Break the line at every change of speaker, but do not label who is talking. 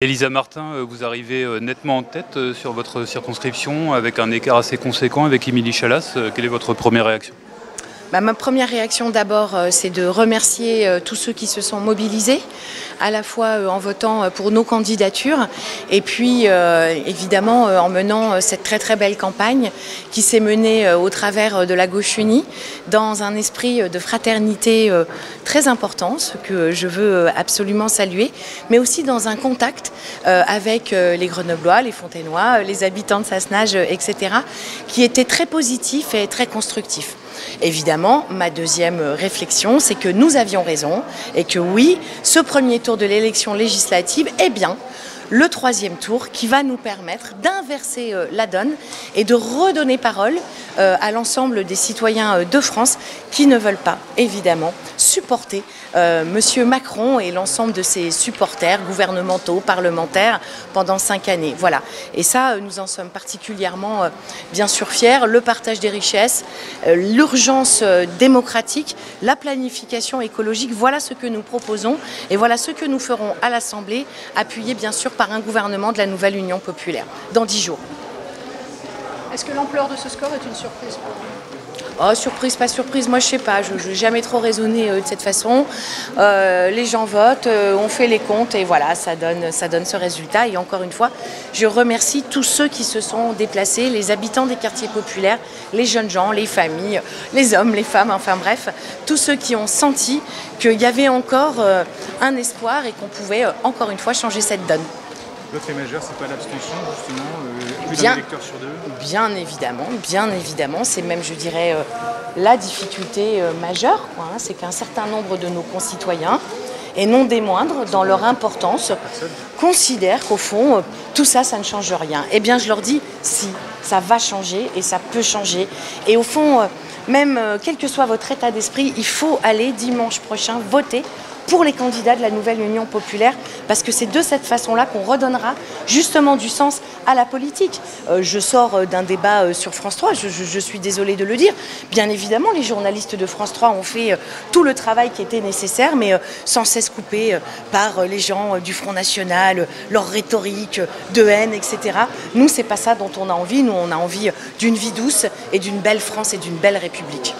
Elisa Martin, vous arrivez nettement en tête sur votre circonscription avec un écart assez conséquent avec Émilie Chalas. Quelle est votre première réaction?
Ma première réaction d'abord, c'est de remercier tous ceux qui se sont mobilisés, à la fois en votant pour nos candidatures et puis évidemment en menant cette très belle campagne qui s'est menée au travers de la Gauche Unie dans un esprit de fraternité très important, ce que je veux absolument saluer, mais aussi dans un contact avec les Grenoblois, les Fontenoy, les habitants de Sassenage, etc., qui était très positif et très constructif. Évidemment, ma deuxième réflexion, c'est que nous avions raison et que oui, ce premier tour de l'élection législative est bien le troisième tour qui va nous permettre d'inverser la donne et de redonner parole à l'ensemble des citoyens de France qui ne veulent pas, évidemment, supporter Monsieur Macron et l'ensemble de ses supporters gouvernementaux, parlementaires pendant 5 années. Voilà. Et ça, nous en sommes particulièrement, bien sûr, fiers. Le partage des richesses, l'urgence démocratique, la planification écologique, voilà ce que nous proposons et voilà ce que nous ferons à l'Assemblée, appuyé bien sûr par un gouvernement de la nouvelle Union populaire, dans 10 jours.
Est-ce que l'ampleur de ce score est une surprise pour vous?
Oh, surprise, pas surprise, moi je sais pas, je n'ai jamais trop raisonné de cette façon. Les gens votent, on fait les comptes et voilà, ça donne ce résultat. Et encore une fois, je remercie tous ceux qui se sont déplacés, les habitants des quartiers populaires, les jeunes gens, les familles, les hommes, les femmes, enfin bref, tous ceux qui ont senti qu'il y avait encore un espoir et qu'on pouvait encore une fois changer cette donne.
Votre fait majeur, c'est pas l'abstention, justement, plus
d'un
électeur sur deux?
Bien évidemment, c'est même, je dirais, la difficulté majeure, quoi, hein, c'est qu'un certain nombre de nos concitoyens, et non des moindres, dans leur importance, considèrent qu'au fond, tout ça, ça ne change rien. Eh bien, je leur dis, si, ça va changer et ça peut changer. Et au fond, même quel que soit votre état d'esprit, il faut aller dimanche prochain voter pour les candidats de la nouvelle Union populaire, parce que c'est de cette façon-là qu'on redonnera justement du sens à la politique. Je sors d'un débat sur France 3, je suis désolée de le dire. Bien évidemment, les journalistes de France 3 ont fait tout le travail qui était nécessaire, mais sans cesse coupé par les gens du Front National, leur rhétorique de haine, etc. Nous, c'est pas ça dont on a envie. Nous, on a envie d'une vie douce et d'une belle France et d'une belle République.